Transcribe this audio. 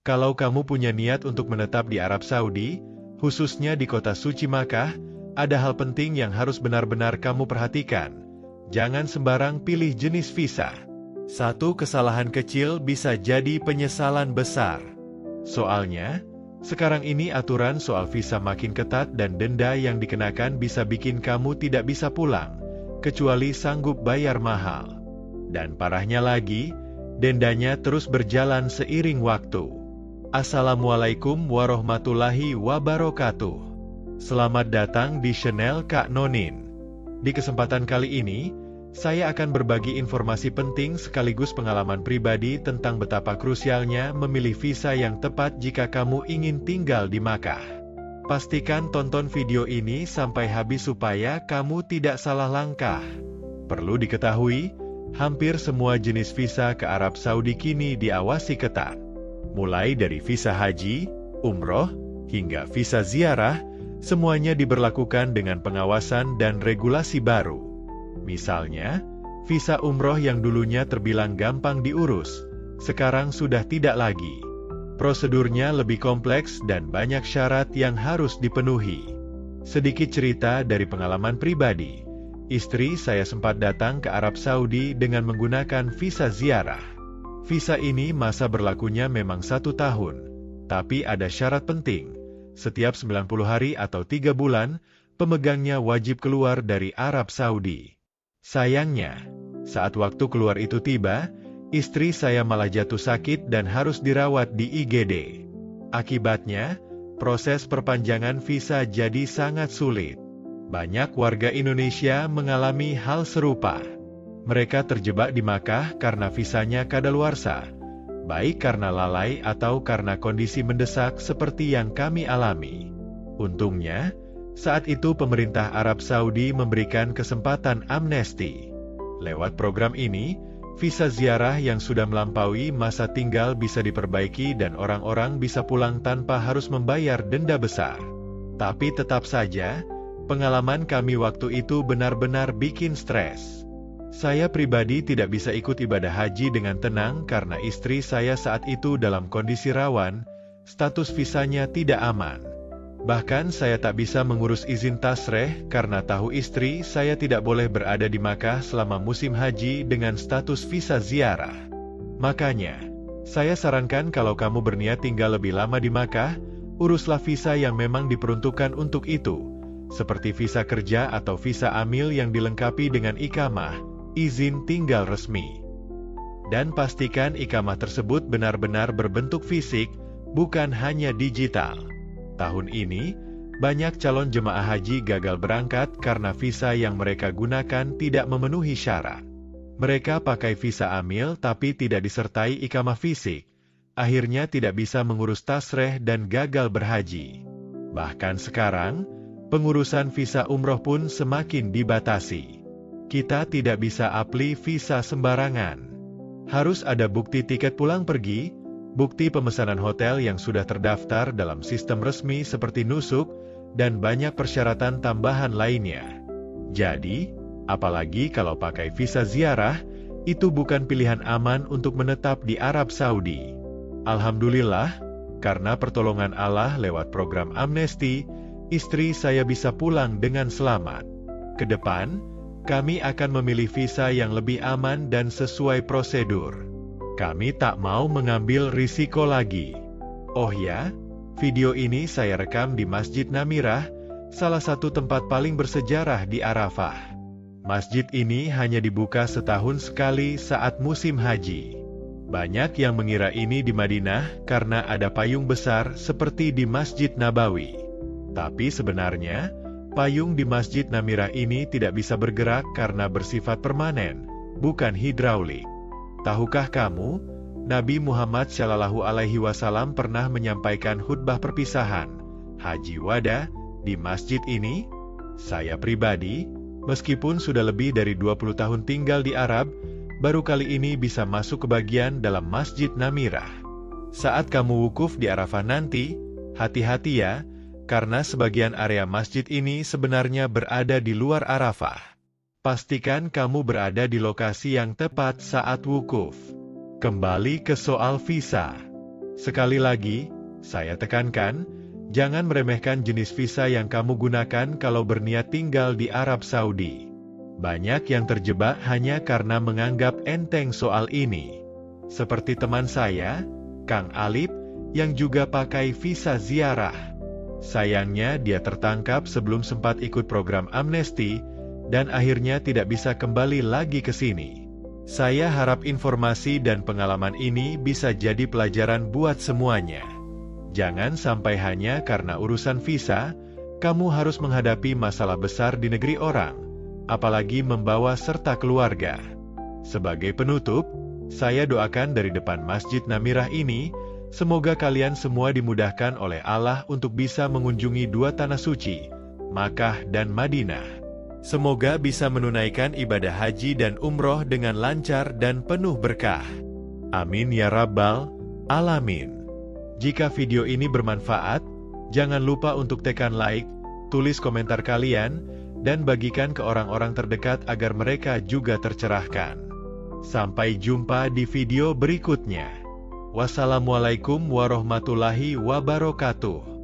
Kalau kamu punya niat untuk menetap di Arab Saudi, khususnya di kota suci Makkah, ada hal penting yang harus benar-benar kamu perhatikan. Jangan sembarang pilih jenis visa. Satu kesalahan kecil bisa jadi penyesalan besar. Soalnya, sekarang ini aturan soal visa makin ketat dan denda yang dikenakan bisa bikin kamu tidak bisa pulang, kecuali sanggup bayar mahal. Dan parahnya lagi, dendanya terus berjalan seiring waktu. Assalamualaikum warahmatullahi wabarakatuh. Selamat datang di channel Kak Nonin. Di kesempatan kali ini, saya akan berbagi informasi penting sekaligus pengalaman pribadi tentang betapa krusialnya memilih visa yang tepat jika kamu ingin tinggal di Makkah. Pastikan tonton video ini sampai habis supaya kamu tidak salah langkah. Perlu diketahui, hampir semua jenis visa ke Arab Saudi kini diawasi ketat. Mulai dari visa haji, umroh, hingga visa ziarah, semuanya diberlakukan dengan pengawasan dan regulasi baru. Misalnya, visa umroh yang dulunya terbilang gampang diurus, sekarang sudah tidak lagi. Prosedurnya lebih kompleks dan banyak syarat yang harus dipenuhi. Sedikit cerita dari pengalaman pribadi. Istri saya sempat datang ke Arab Saudi dengan menggunakan visa ziarah. Visa ini masa berlakunya memang 1 tahun, tapi ada syarat penting. Setiap 90 hari atau 3 bulan, pemegangnya wajib keluar dari Arab Saudi. Sayangnya, saat waktu keluar itu tiba, istri saya malah jatuh sakit dan harus dirawat di IGD. Akibatnya, proses perpanjangan visa jadi sangat sulit. Banyak warga Indonesia mengalami hal serupa. Mereka terjebak di Makkah karena visanya kadaluarsa, baik karena lalai atau karena kondisi mendesak seperti yang kami alami. Untungnya, saat itu pemerintah Arab Saudi memberikan kesempatan amnesti. Lewat program ini, visa ziarah yang sudah melampaui masa tinggal bisa diperbaiki dan orang-orang bisa pulang tanpa harus membayar denda besar. Tapi tetap saja, pengalaman kami waktu itu benar-benar bikin stres. Saya pribadi tidak bisa ikut ibadah haji dengan tenang karena istri saya saat itu dalam kondisi rawan, status visanya tidak aman. Bahkan saya tak bisa mengurus izin tasreh karena tahu istri saya tidak boleh berada di Makkah selama musim haji dengan status visa ziarah. Makanya, saya sarankan kalau kamu berniat tinggal lebih lama di Makkah, uruslah visa yang memang diperuntukkan untuk itu, seperti visa kerja atau visa amil yang dilengkapi dengan iqamah, izin tinggal resmi. Dan pastikan iqamah tersebut benar-benar berbentuk fisik, bukan hanya digital. Tahun ini, banyak calon jemaah haji gagal berangkat karena visa yang mereka gunakan tidak memenuhi syarat. Mereka pakai visa amil tapi tidak disertai iqamah fisik, akhirnya tidak bisa mengurus tasreh dan gagal berhaji. Bahkan sekarang, pengurusan visa umroh pun semakin dibatasi. Kita tidak bisa apply visa sembarangan. Harus ada bukti tiket pulang pergi, bukti pemesanan hotel yang sudah terdaftar dalam sistem resmi seperti nusuk, dan banyak persyaratan tambahan lainnya. Jadi, apalagi kalau pakai visa ziarah, itu bukan pilihan aman untuk menetap di Arab Saudi. Alhamdulillah, karena pertolongan Allah lewat program amnesti, istri saya bisa pulang dengan selamat. Ke depan, kami akan memilih visa yang lebih aman dan sesuai prosedur. Kami tak mau mengambil risiko lagi. Oh ya, video ini saya rekam di Masjid Namirah, salah satu tempat paling bersejarah di Arafah. Masjid ini hanya dibuka setahun sekali saat musim haji. Banyak yang mengira ini di Madinah karena ada payung besar seperti di Masjid Nabawi. Tapi sebenarnya, payung di Masjid Namirah ini tidak bisa bergerak karena bersifat permanen, bukan hidraulik. Tahukah kamu, Nabi Muhammad SAW pernah menyampaikan khutbah perpisahan, Haji Wada, di masjid ini? Saya pribadi, meskipun sudah lebih dari 20 tahun tinggal di Arab, baru kali ini bisa masuk ke bagian dalam Masjid Namirah. Saat kamu wukuf di Arafah nanti, hati-hati ya, karena sebagian area masjid ini sebenarnya berada di luar Arafah. Pastikan kamu berada di lokasi yang tepat saat wukuf. Kembali ke soal visa. Sekali lagi, saya tekankan, jangan meremehkan jenis visa yang kamu gunakan kalau berniat tinggal di Arab Saudi. Banyak yang terjebak hanya karena menganggap enteng soal ini. Seperti teman saya, Kang Alip, yang juga pakai visa ziarah. Sayangnya dia tertangkap sebelum sempat ikut program amnesti, dan akhirnya tidak bisa kembali lagi ke sini. Saya harap informasi dan pengalaman ini bisa jadi pelajaran buat semuanya. Jangan sampai hanya karena urusan visa, kamu harus menghadapi masalah besar di negeri orang, apalagi membawa serta keluarga. Sebagai penutup, saya doakan dari depan Masjid Namirah ini, semoga kalian semua dimudahkan oleh Allah untuk bisa mengunjungi dua tanah suci, Makkah dan Madinah. Semoga bisa menunaikan ibadah haji dan umroh dengan lancar dan penuh berkah. Amin ya Rabbal Alamin. Jika video ini bermanfaat, jangan lupa untuk tekan like, tulis komentar kalian, dan bagikan ke orang-orang terdekat agar mereka juga tercerahkan. Sampai jumpa di video berikutnya. Wassalamualaikum warahmatullahi wabarakatuh.